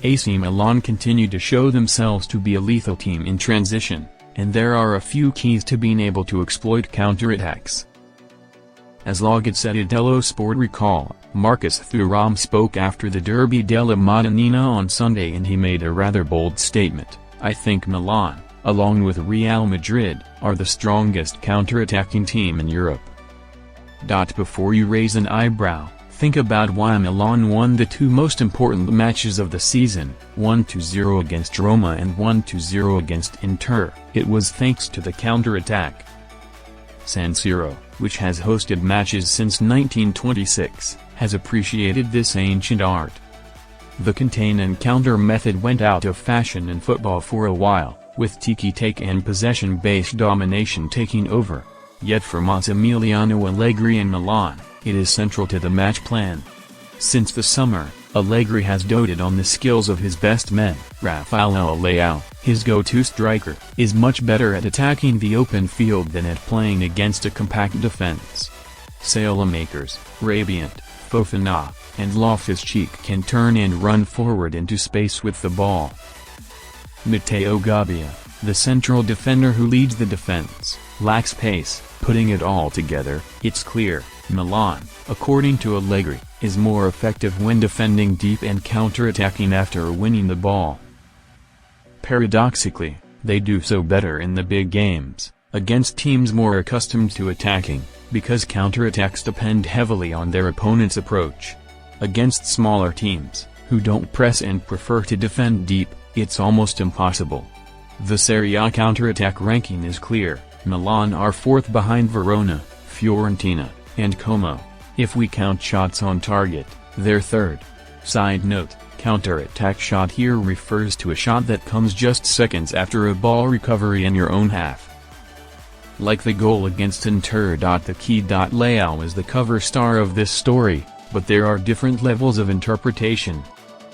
AC Milan continue to show themselves to be a lethal team in transition, and there are a few keys to being able to exploit counterattacks. As La Gazzetta dello Sport recall, Marcus Thuram spoke after the Derby della Madonnina on Sunday and he made a rather bold statement: "I think Milan, along with Real Madrid, are the strongest counterattacking team in Europe." Before you raise an eyebrow, think about why Milan won the two most important matches of the season, 1-0 against Roma and 1-0 against Inter. It was thanks to the counterattack. Siro, which has hosted matches since 1926, has appreciated this ancient art. The contain and counter method went out of fashion in football for a while, with tiki-take and possession-based domination taking over. Yet for Massimiliano Allegri and Milan, it is central to the match plan. Since the summer, Allegri has doted on the skills of his best men. Raffaele Leao, his go-to striker, is much better at attacking the open field than at playing against a compact defense. Sailmakers, Rabiot, Fofana, and Loftus-Cheek can turn and run forward into space with the ball. Matteo Gabbia, the central defender who leads the defense, lacks pace. Putting it all together, it's clear, Milan, according to Allegri, is more effective when defending deep and counterattacking after winning the ball. Paradoxically, they do so better in the big games, against teams more accustomed to attacking, because counterattacks depend heavily on their opponent's approach. Against smaller teams, who don't press and prefer to defend deep, it's almost impossible. The Serie A counterattack ranking is clear. Milan are fourth behind Verona, Fiorentina, and Como. If we count shots on target, they're third. Side note, counterattack shot here refers to a shot that comes just seconds after a ball recovery in your own half. Like the goal against Inter. The key. Leao is the cover star of this story, but there are different levels of interpretation.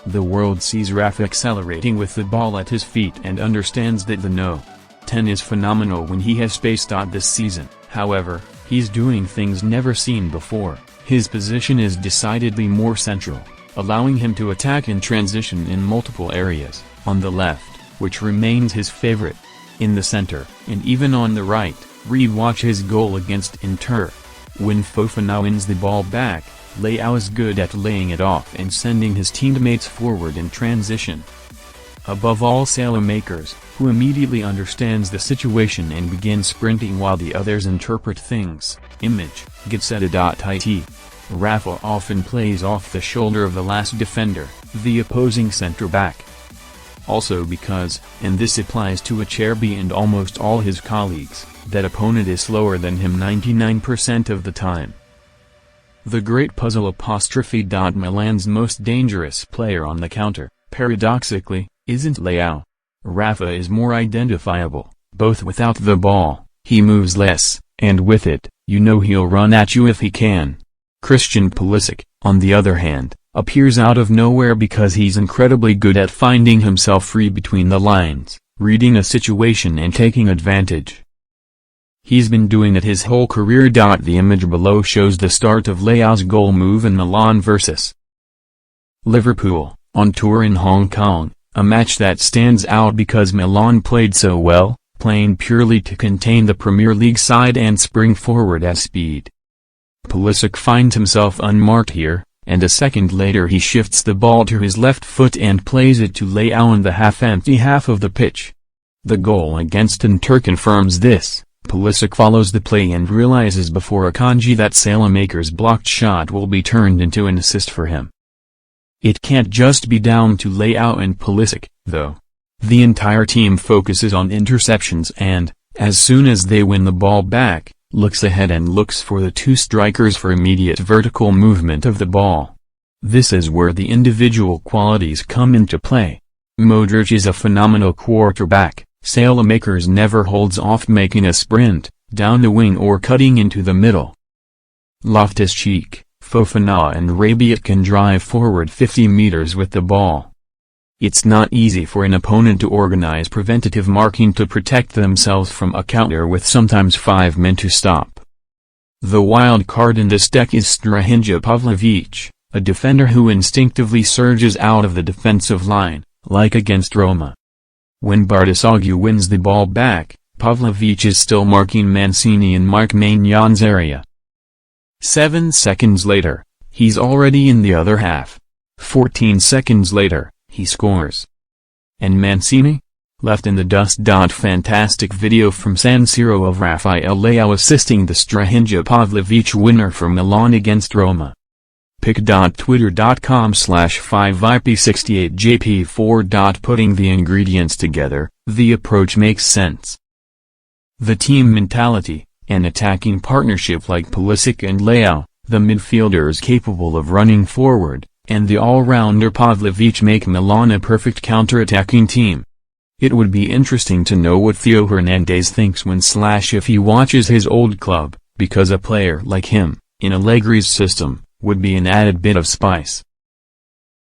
The world sees Rafa accelerating with the ball at his feet and understands that the No. 10 is phenomenal when he has space. This season, however, he's doing things never seen before. His position is decidedly more central, allowing him to attack in transition in multiple areas, on the left, which remains his favorite, in the center, and even on the right. Re-watch his goal against Inter. When Fofana wins the ball back, Leao is good at laying it off and sending his teammates forward in transition. Above all, Sailmakers, who immediately understands the situation and begins sprinting while the others interpret things. Image, Gazzetta.it. Rafa often plays off the shoulder of the last defender, the opposing centre-back. Also because, and this applies to Acerbi and almost all his colleagues, that opponent is slower than him 99% of the time. The great puzzle apostrophe. Milan's most dangerous player on the counter, paradoxically, isn't Leao. Rafa is more identifiable, both without the ball, he moves less, and with it, you know he'll run at you if he can. Christian Pulisic, on the other hand, appears out of nowhere because he's incredibly good at finding himself free between the lines, reading a situation and taking advantage. He's been doing it his whole career. The image below shows the start of Leao's goal move in Milan vs. Liverpool, on tour in Hong Kong. A match that stands out because Milan played so well, playing purely to contain the Premier League side and spring forward at speed. Pulisic finds himself unmarked here, and a second later he shifts the ball to his left foot and plays it to Leao in the half-empty half of the pitch. The goal against Inter confirms this. Pulisic follows the play and realizes before Akanji that Sailmaker's blocked shot will be turned into an assist for him. It can't just be down to Leao and Pulisic, though. The entire team focuses on interceptions and, as soon as they win the ball back, looks ahead and looks for the two strikers for immediate vertical movement of the ball. This is where the individual qualities come into play. Modric is a phenomenal quarterback. Sailmakers never holds off making a sprint, down the wing or cutting into the middle. Loftus-Cheek, Fofana and Rabiot can drive forward 50 meters with the ball. It's not easy for an opponent to organize preventative marking to protect themselves from a counter with sometimes 5 men to stop. The wild card in this deck is Strahinja Pavlovic, a defender who instinctively surges out of the defensive line, like against Roma. When Bardisoglu wins the ball back, Pavlovic is still marking Mancini in Marc Magnan's area. 7 seconds later, he's already in the other half. 14 seconds later, he scores. And Mancini? Left in the dust. Fantastic video from San Siro of Rafael Leao assisting the Strahinja Pavlovic winner for Milan against Roma. pic.twitter.com/5ip68jp4. Putting the ingredients together, the approach makes sense. The team mentality, an attacking partnership like Pulisic and Leao, the midfielders capable of running forward, and the all-rounder Pavlovic make Milan a perfect counter-attacking team. It would be interesting to know what Theo Hernandez thinks when / if he watches his old club, because a player like him, in Allegri's system, would be an added bit of spice.